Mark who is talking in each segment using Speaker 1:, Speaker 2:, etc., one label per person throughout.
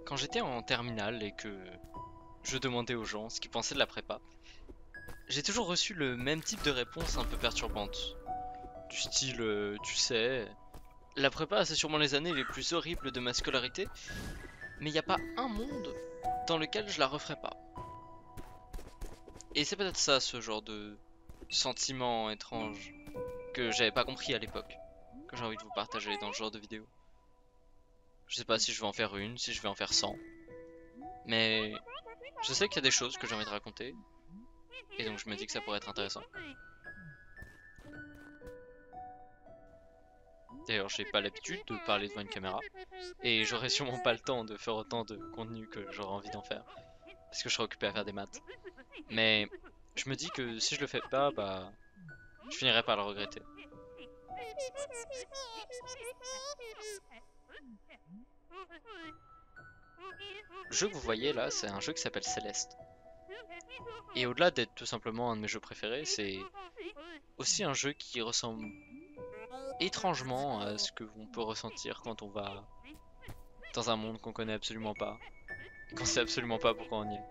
Speaker 1: Quand j'étais en terminale et que je demandais aux gens ce qu'ils pensaient de la prépa, j'ai toujours reçu le même type de réponse un peu perturbante. Du style, tu sais, la prépa c'est sûrement les années les plus horribles de ma scolarité, mais il n'y a pas un monde dans lequel je la referais pas. Et c'est peut-être ça, ce genre de sentiment étrange que j'avais pas compris à l'époque, que j'ai envie de vous partager dans ce genre de vidéo. Je sais pas si je vais en faire une, si je vais en faire 100, mais je sais qu'il y a des choses que j'ai envie de raconter, et donc je me dis que ça pourrait être intéressant. D'ailleurs, j'ai pas l'habitude de parler devant une caméra, et j'aurai sûrement pas le temps de faire autant de contenu que j'aurais envie d'en faire, parce que je serai occupé à faire des maths. Mais je me dis que si je le fais pas, bah, je finirai par le regretter. Le jeu que vous voyez là, c'est un jeu qui s'appelle Céleste. Et au-delà d'être tout simplement un de mes jeux préférés, c'est aussi un jeu qui ressemble étrangement à ce que on peut ressentir quand on va dans un monde qu'on connaît absolument pas, et qu'on sait absolument pas pourquoi on y est.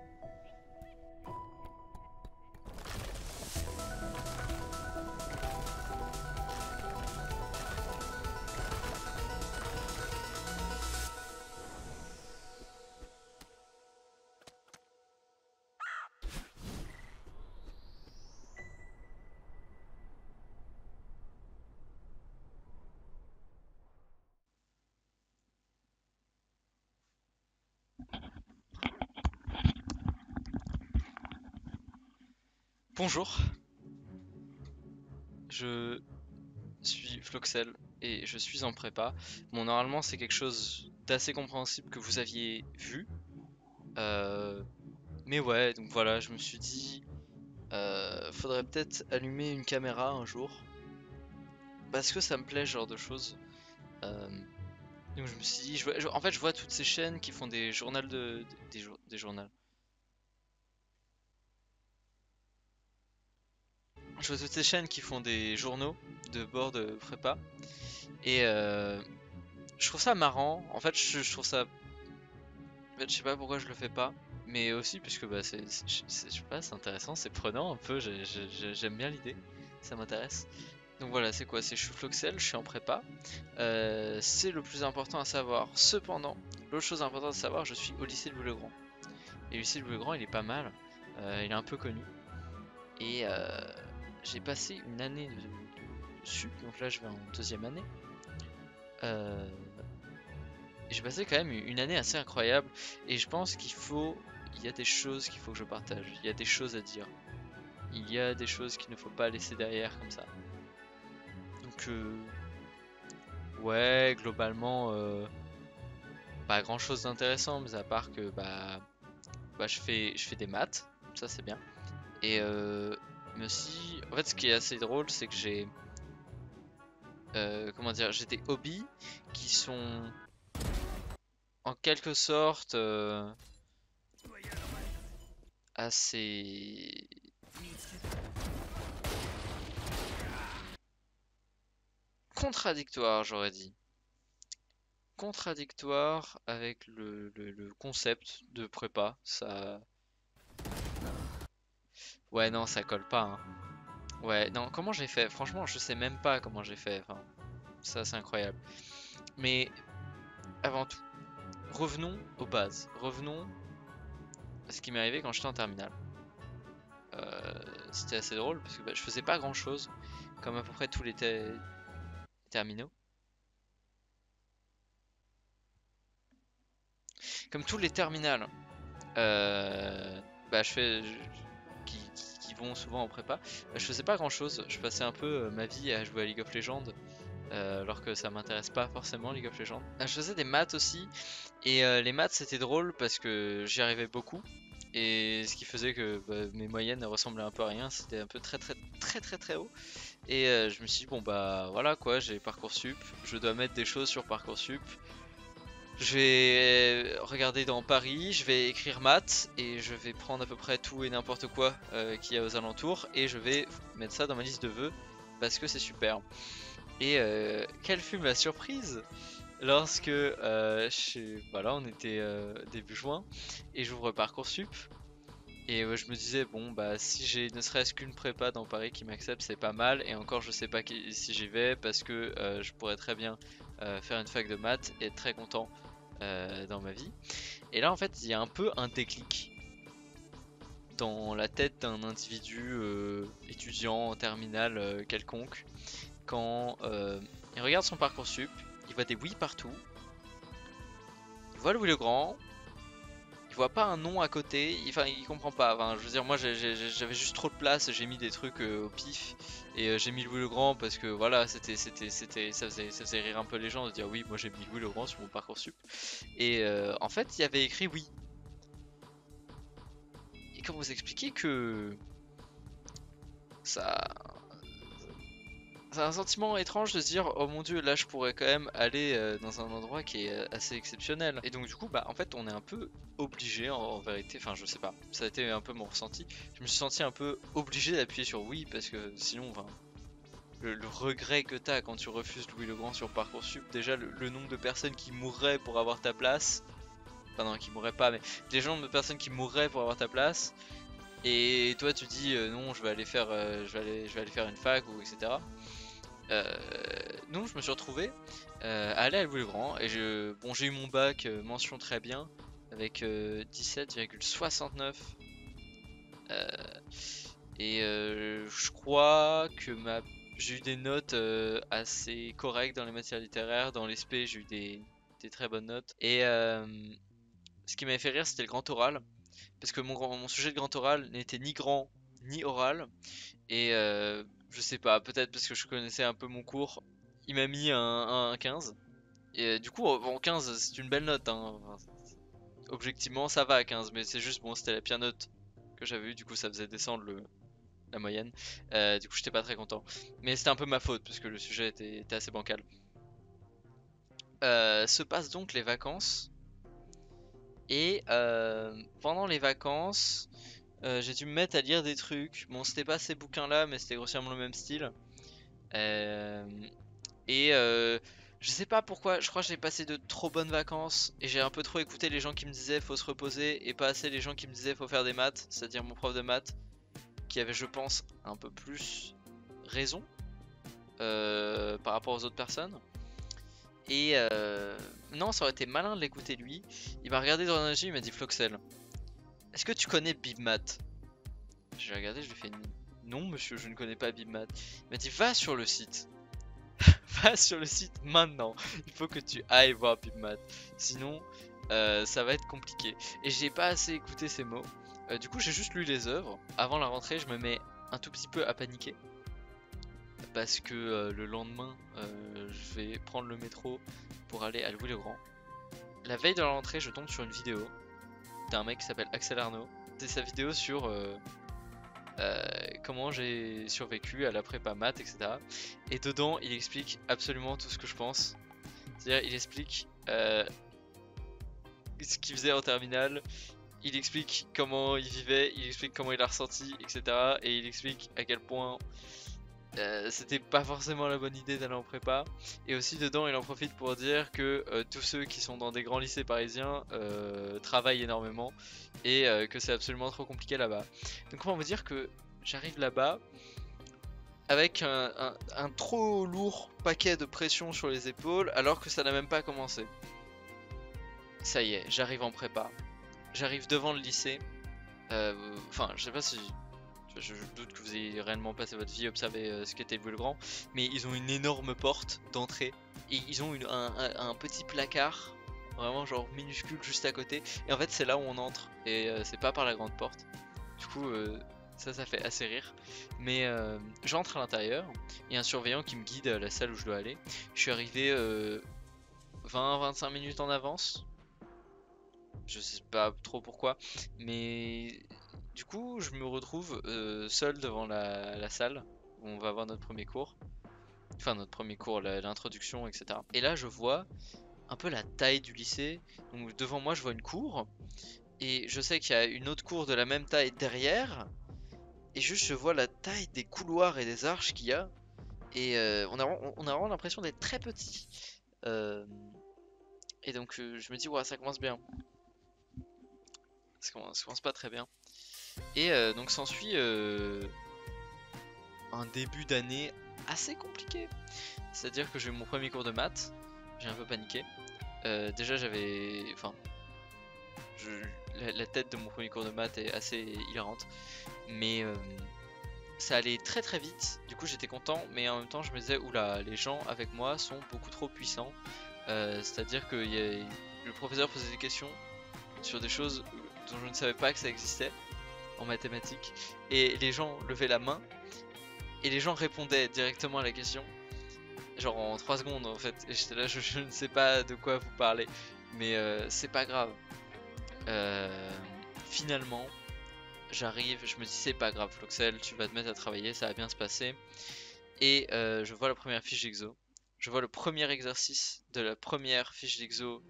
Speaker 1: Bonjour, je suis Floxel et je suis en prépa. Bon, normalement, c'est quelque chose d'assez compréhensible que vous aviez vu. Euh, mais ouais, donc voilà, je me suis dit, faudrait peut-être allumer une caméra un jour. Parce que ça me plaît ce genre de choses. Euh, donc je me suis dit, en fait, je vois toutes ces chaînes qui font des journaux des journaux. Je vois toutes ces chaînes qui font des journaux de bord de prépa. Et je trouve ça marrant. En fait, je trouve ça. En fait, je sais pas pourquoi je le fais pas. Mais aussi parce que bah, je sais pas, c'est intéressant, c'est prenant un peu. J'aime bien l'idée. Ça m'intéresse. Donc voilà, c'est quoi? C'est je suis Floxel, je suis en prépa. C'est le plus important à savoir. Cependant, l'autre chose importante à savoir, je suis au lycée Louis-le-Grand. Et le lycée Louis-le-Grand, il est pas mal. Il est un peu connu. Et j'ai passé une année de sup, donc là je vais en deuxième année. Euh, j'ai passé quand même une année assez incroyable. Et je pense il y a des choses qu'il faut que je partage. Il y a des choses à dire. Il y a des choses qu'il ne faut pas laisser derrière comme ça. Donc ouais, globalement, pas grand chose d'intéressant, mais à part que je fais des maths, ça c'est bien. Et mais aussi, en fait, ce qui est assez drôle, c'est que j'ai, comment dire, j'ai des hobbies qui sont en quelque sorte assez contradictoires, j'aurais dit. Contradictoires avec le concept de prépa. Ça, ouais, non, ça colle pas, hein. Ouais, non, comment j'ai fait? Franchement, je sais même pas comment j'ai fait. Enfin, ça, c'est incroyable. Mais avant tout, revenons aux bases. Revenons à ce qui m'est arrivé quand j'étais en terminale. C'était assez drôle parce que bah, je faisais pas grand chose, comme à peu près tous les terminaux. Comme tous les terminales, bah, qui vont souvent en prépa, je faisais pas grand chose. Je passais un peu ma vie à jouer à League of Legends. Alors que ça m'intéresse pas forcément League of Legends. Je faisais des maths aussi, et les maths c'était drôle parce que j'y arrivais beaucoup, et ce qui faisait que bah, mes moyennes ressemblaient un peu à rien, c'était un peu très haut. Et je me suis dit bon bah voilà quoi, j'ai Parcoursup, je dois mettre des choses sur Parcoursup. Je vais regarder dans Paris, je vais écrire maths et je vais prendre à peu près tout et n'importe quoi qu'il y a aux alentours et je vais mettre ça dans ma liste de vœux parce que c'est super. Et quelle fut ma surprise lorsque voilà, on était début juin et j'ouvre Parcoursup. Et je me disais, bon, bah si j'ai ne serait-ce qu'une prépa dans Paris qui m'accepte, c'est pas mal. Et encore, je sais pas si j'y vais parce que je pourrais très bien faire une fac de maths et être très content dans ma vie. Et là, en fait, il y a un peu un déclic dans la tête d'un individu étudiant en terminale quelconque quand il regarde son Parcoursup, il voit des oui partout, il voit Louis le Grand, il voit pas un nom à côté, enfin il comprend pas. Enfin, je veux dire, moi j'avais juste trop de place, j'ai mis des trucs au pif et j'ai mis Louis le Grand parce que voilà, ça faisait rire un peu les gens de dire oui, moi j'ai mis Louis le Grand sur mon Parcoursup. Et en fait, il y avait écrit oui. Et comment vous expliquer que ça, c'est un sentiment étrange de se dire oh mon dieu, là je pourrais quand même aller dans un endroit qui est assez exceptionnel. Et donc du coup bah en fait on est un peu obligé en vérité, enfin je sais pas, ça a été un peu mon ressenti. Je me suis senti un peu obligé d'appuyer sur oui parce que sinon enfin, le regret que t'as quand tu refuses Louis le Grand sur Parcoursup, déjà le nombre de personnes qui mourraient pour avoir ta place, enfin non qui mourraient pas mais des gens de personnes qui mourraient pour avoir ta place. Et toi tu dis non je vais aller faire je vais aller faire une fac ou etc. Euh, donc je me suis retrouvé à aller à Louis-le-Grand et bon, j'ai eu mon bac mention très bien avec 17,69 euh, et je crois que j'ai eu des notes assez correctes dans les matières littéraires, dans les spé j'ai eu des très bonnes notes et ce qui m'avait fait rire c'était le grand oral parce que mon sujet de grand oral n'était ni grand ni oral et je sais pas, peut-être parce que je connaissais un peu mon cours, il m'a mis un 15. Et du coup, en 15, c'est une belle note, hein. Enfin, objectivement, ça va à 15, mais c'est juste, bon, c'était la pire note que j'avais eue, du coup, ça faisait descendre la moyenne. Du coup, j'étais pas très content. Mais c'était un peu ma faute, parce que le sujet était assez bancal. Se passent donc les vacances, et pendant les vacances, j'ai dû me mettre à lire des trucs. Bon, c'était pas ces bouquins-là, mais c'était grossièrement le même style. Euh, Et je sais pas pourquoi, je crois que j'ai passé de trop bonnes vacances et j'ai un peu trop écouté les gens qui me disaient faut se reposer et pas assez les gens qui me disaient faut faire des maths, c'est-à-dire mon prof de maths qui avait je pense un peu plus raison par rapport aux autres personnes. Et non, ça aurait été malin de l'écouter lui. Il m'a regardé dans un yeux, il m'a dit Floxel, est-ce que tu connais BibMath? J'ai regardé, je lui ai fait non monsieur, je ne connais pas BibMath. Il m'a dit va sur le site. Va sur le site maintenant. Il faut que tu ailles voir PubMath. Sinon, ça va être compliqué. Et j'ai pas assez écouté ces mots. Du coup, j'ai juste lu les œuvres. Avant la rentrée, je me mets un tout petit peu à paniquer. Parce que le lendemain, je vais prendre le métro pour aller à Louis-le-Grand. La veille de la rentrée, je tombe sur une vidéo d'un mec qui s'appelle Axel Arnaud. C'est sa vidéo sur comment j'ai survécu à la prépa maths, etc. Et dedans, il explique absolument tout ce que je pense. C'est-à-dire, il explique ce qu'il faisait en terminale, il explique comment il vivait, il explique comment il a ressenti, etc. Et il explique à quel point c'était pas forcément la bonne idée d'aller en prépa. Et aussi dedans, il en profite pour dire que tous ceux qui sont dans des grands lycées parisiens travaillent énormément et que c'est absolument trop compliqué là-bas. Donc on va vous dire que j'arrive là-bas avec un trop lourd paquet de pression sur les épaules alors que ça n'a même pas commencé. Ça y est, j'arrive en prépa. J'arrive devant le lycée. Enfin, je sais pas si. Je doute que vous ayez réellement passé votre vie observer ce qu'était le Grand, mais ils ont une énorme porte d'entrée et ils ont un petit placard, vraiment genre minuscule juste à côté. Et en fait, c'est là où on entre et c'est pas par la grande porte. Du coup, ça fait assez rire. Mais j'entre à l'intérieur, il y a un surveillant qui me guide à la salle où je dois aller. Je suis arrivé 20-25 minutes en avance. Je sais pas trop pourquoi, mais du coup, je me retrouve seul devant la salle où on va avoir notre premier cours. Enfin, notre premier cours, l'introduction, etc. Et là, je vois un peu la taille du lycée. Donc, devant moi, je vois une cour. Et je sais qu'il y a une autre cour de la même taille derrière. Et juste, je vois la taille des couloirs et des arches qu'il y a. Et on a vraiment l'impression d'être très petit. Euh, Et donc je me dis, ouais, ça commence bien. Ça commence pas très bien. Et donc s'ensuit un début d'année assez compliqué. C'est-à-dire que j'ai eu mon premier cours de maths, j'ai un peu paniqué. Déjà j'avais... Enfin, la tête de mon premier cours de maths est assez hilarante. Mais ça allait très très vite, du coup j'étais content, mais en même temps je me disais, oula, les gens avec moi sont beaucoup trop puissants. C'est-à-dire que le professeur posait des questions sur des choses dont je ne savais pas que ça existait en mathématiques, et les gens levaient la main, et les gens répondaient directement à la question, genre en 3 secondes en fait, et j'étais là, je ne sais pas de quoi vous parlez, mais c'est pas grave. Euh, Finalement, j'arrive, je me dis c'est pas grave Floxel, tu vas te mettre à travailler, ça va bien se passer. Et je vois la première fiche d'exo. Je vois le premier exercice de la première fiche d'exo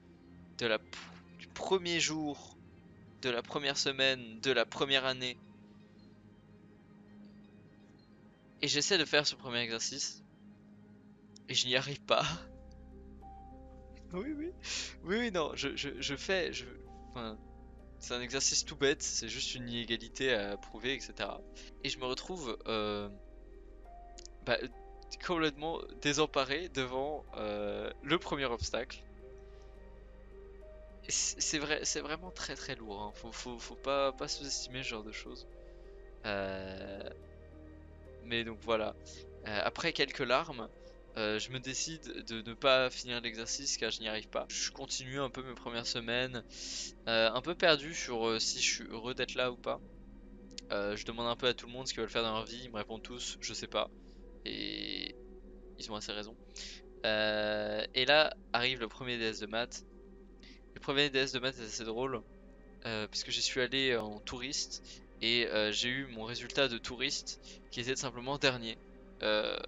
Speaker 1: du premier jour de la première semaine de la première année. Et j'essaie de faire ce premier exercice. Et je n'y arrive pas. Oui, oui. Oui, oui, non, je fais. Enfin, c'est un exercice tout bête, c'est juste une inégalité à prouver, etc. Et je me retrouve bah, complètement désemparé devant le premier obstacle. C'est vrai, c'est vraiment très très lourd, hein. Faut pas sous-estimer ce genre de choses. Euh, mais donc voilà. Après quelques larmes, je me décide de ne pas finir l'exercice car je n'y arrive pas. Je continue un peu mes premières semaines, un peu perdu sur si je suis heureux d'être là ou pas. Je demande un peu à tout le monde ce qu'ils veulent faire dans leur vie, ils me répondent tous, je sais pas. Et ils ont assez raison. Et là arrive le premier DS de maths. Le premier DS de maths est assez drôle. Puisque j'y suis allé en touriste et j'ai eu mon résultat de touriste qui était simplement dernier. Euh,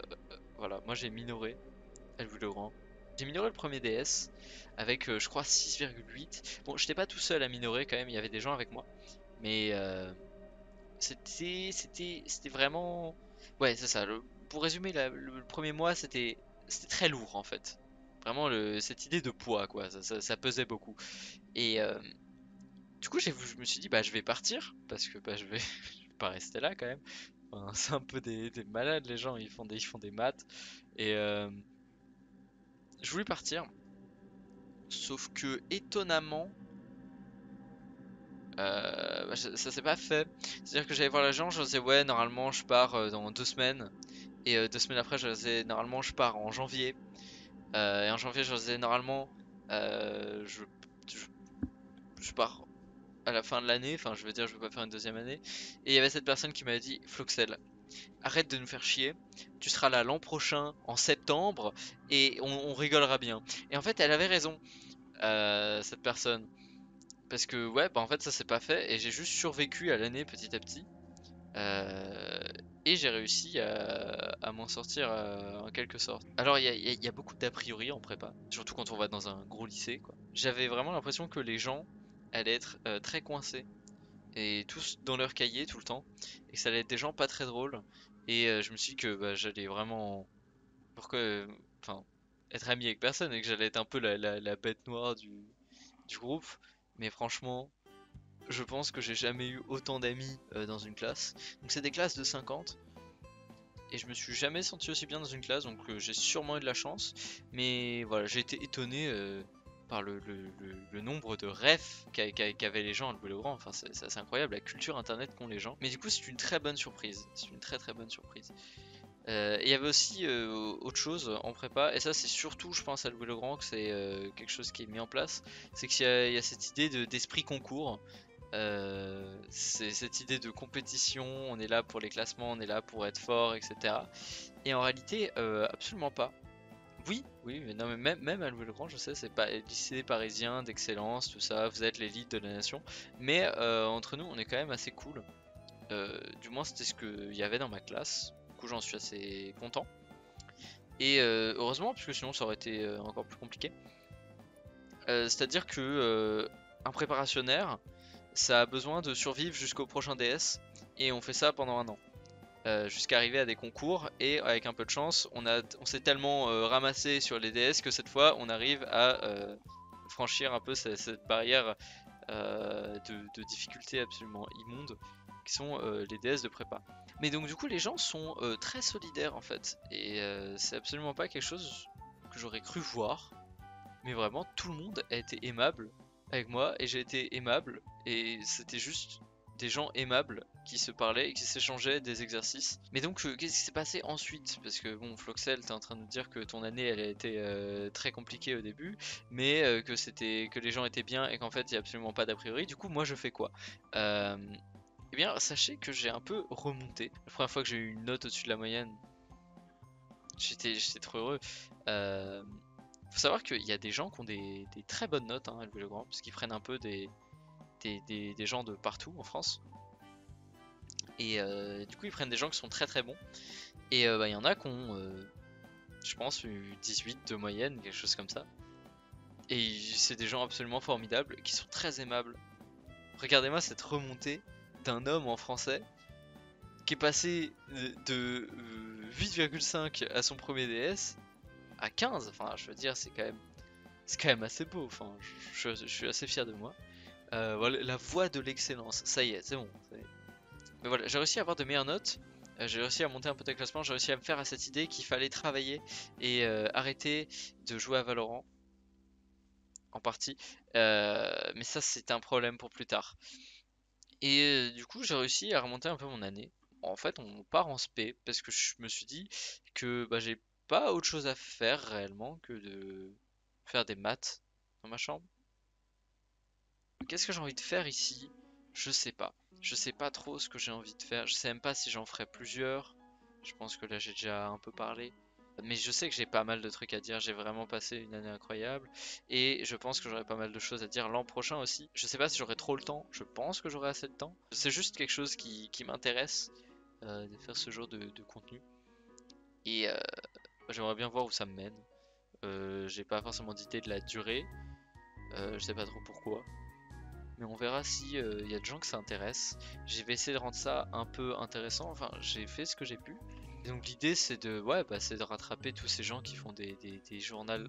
Speaker 1: voilà, moi j'ai minoré à Louis-le-Grand. J'ai minoré le premier DS avec je crois 6,8. Bon, j'étais pas tout seul à minorer quand même, il y avait des gens avec moi. Mais c'était vraiment... Ouais, c'est ça. Pour résumer, le premier mois c'était très lourd en fait. Vraiment cette idée de poids quoi, ça pesait beaucoup. Et du coup, je me suis dit, bah, je vais partir parce que bah, je vais, je vais pas rester là quand même. Enfin, c'est un peu des malades, les gens, ils font des maths. Et je voulais partir, sauf que étonnamment, ça s'est pas fait. C'est-à-dire que j'allais voir l'agent, je disais, ouais, normalement, je pars dans 2 semaines. Et 2 semaines après, je disais, normalement, je pars en janvier. Et en janvier, je disais, normalement, euh, je, je, je pars à la fin de l'année. Enfin, je veux dire, je vais pas faire une deuxième année. Et il y avait cette personne qui m'a dit, Floxel, arrête de nous faire chier, tu seras là l'an prochain, en septembre, et on rigolera bien. Et en fait, elle avait raison, cette personne. Parce que, ouais, bah en fait, ça s'est pas fait, et j'ai juste survécu à l'année petit à petit. euh, et j'ai réussi à m'en sortir en quelque sorte. Alors, il y a beaucoup d'a priori en prépa, surtout quand on va dans un gros lycée, quoi. J'avais vraiment l'impression que les gens allaient être très coincés et tous dans leur cahier tout le temps, et que ça allait être des gens pas très drôles. Et je me suis dit que bah, j'allais vraiment, pourquoi, enfin, être ami avec personne et que j'allais être un peu la bête noire du groupe. Mais franchement, je pense que j'ai jamais eu autant d'amis dans une classe. Donc c'est des classes de 50. Et je me suis jamais senti aussi bien dans une classe, donc j'ai sûrement eu de la chance. Mais voilà, j'ai été étonné par le nombre de refs qu'avaient les gens à Louis-le-Grand. Enfin, c'est incroyable la culture internet qu'ont les gens. Mais du coup, c'est une très bonne surprise. C'est une très très bonne surprise. Et il y avait aussi autre chose en prépa, et ça c'est surtout je pense à Louis-le-Grand que c'est quelque chose qui est mis en place, c'est il y a cette idée d'esprit concours. C'est cette idée de compétition, on est là pour les classements, on est là pour être fort, etc. Et en réalité, absolument pas. Oui, oui, mais non, mais même à Louis-le-Grand, je sais, c'est pas lycée parisien d'excellence, tout ça, vous êtes l'élite de la nation, mais entre nous, on est quand même assez cool. Du moins, c'était ce qu'il y avait dans ma classe. Du coup, j'en suis assez content. Et heureusement, parce que sinon, ça aurait été encore plus compliqué. C'est-à-dire que un préparationnaire, ça a besoin de survivre jusqu'au prochain DS, et on fait ça pendant un an. Jusqu'à arriver à des concours, et avec un peu de chance, on s'est tellement ramassé sur les DS que cette fois, on arrive à franchir un peu cette barrière de difficulté absolument immonde qui sont les DS de prépa. Mais donc du coup les gens sont très solidaires en fait et c'est absolument pas quelque chose que j'aurais cru voir, mais vraiment tout le monde a été aimable avec moi et j'ai été aimable et c'était juste des gens aimables qui se parlaient et qui s'échangeaient des exercices. Mais donc qu'est-ce qui s'est passé ensuite? Parce que bon, Floxel, t'es en train de me dire que ton année elle a été très compliquée au début, mais que les gens étaient bien et qu'en fait il n'y a absolument pas d'a priori. Du coup moi je fais quoi? Eh bien sachez que j'ai un peu remonté. La première fois que j'ai eu une note au-dessus de la moyenne, j'étais trop heureux. Faut savoir qu'il y a des gens qui ont des très bonnes notes hein, à Louis-le-Grand, parce qu'ils prennent un peu des gens de partout en France. Et du coup, ils prennent des gens qui sont très très bons. Et il y en a qui ont, je pense, eu 18 de moyenne, quelque chose comme ça. Et c'est des gens absolument formidables, qui sont très aimables. Regardez-moi cette remontée d'un homme en français qui est passé de 8,5 à son premier DS à 15. Enfin, je veux dire, c'est quand même assez beau. Enfin, je suis assez fier de moi. Voilà, la voie de l'excellence. Ça y est, c'est bon. Mais voilà, j'ai réussi à avoir de meilleures notes. J'ai réussi à monter un peu de classement. J'ai réussi à me faire à cette idée qu'il fallait travailler et arrêter de jouer à Valorant. En partie. Mais ça, c'est un problème pour plus tard. Et du coup, j'ai réussi à remonter un peu mon année. En fait, on part en spé parce que je me suis dit que bah, j'ai pas autre chose à faire réellement que de faire des maths dans ma chambre. Qu'est-ce que j'ai envie de faire ici? Je sais pas. Je sais pas trop ce que j'ai envie de faire. Je sais même pas si j'en ferai plusieurs. Je pense que là j'ai déjà un peu parlé. Mais je sais que j'ai pas mal de trucs à dire. J'ai vraiment passé une année incroyable. Et je pense que j'aurai pas mal de choses à dire l'an prochain aussi. Je sais pas si j'aurai trop le temps. Je pense que j'aurai assez de temps. C'est juste quelque chose qui m'intéresse de faire ce genre de contenu. Et j'aimerais bien voir où ça me mène. J'ai pas forcément d'idée de la durée. Je sais pas trop pourquoi. Mais on verra si y a des gens que ça intéresse. Je vais essayer de rendre ça un peu intéressant. Enfin, j'ai fait ce que j'ai pu. Et donc l'idée c'est de, ouais, bah, c'est de rattraper tous ces gens qui font des journaux.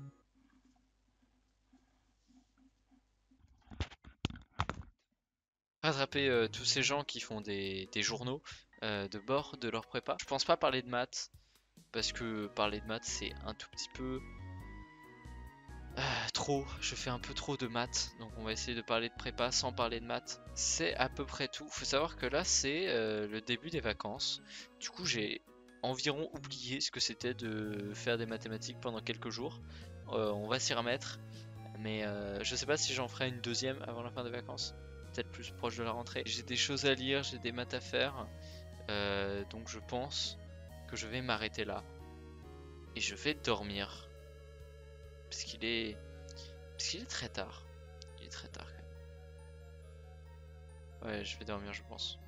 Speaker 1: Rattraper tous ces gens qui font des journaux de bord de leur prépa. Je pense pas parler de maths parce que parler de maths c'est un tout petit peu trop, je fais un peu trop de maths, donc on va essayer de parler de prépa sans parler de maths. C'est à peu près tout. Faut savoir que là c'est le début des vacances. Du coup j'ai environ oublié ce que c'était de faire des mathématiques pendant quelques jours. On va s'y remettre, mais je sais pas si j'en ferai une deuxième avant la fin des vacances. Peut-être plus proche de la rentrée. J'ai des choses à lire, j'ai des maths à faire, donc je pense que je vais m'arrêter là. Et je vais dormir. Parce qu'il est... Parce qu'il est très tard. Il est très tard quand même. Ouais, je vais dormir, je pense.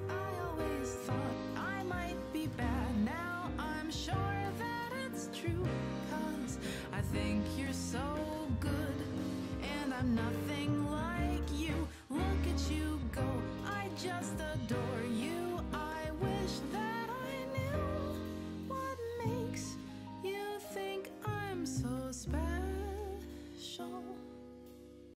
Speaker 2: I always thought I might be bad. Now I'm sure that it's true. 'Cause I think you're so good, and I'm nothing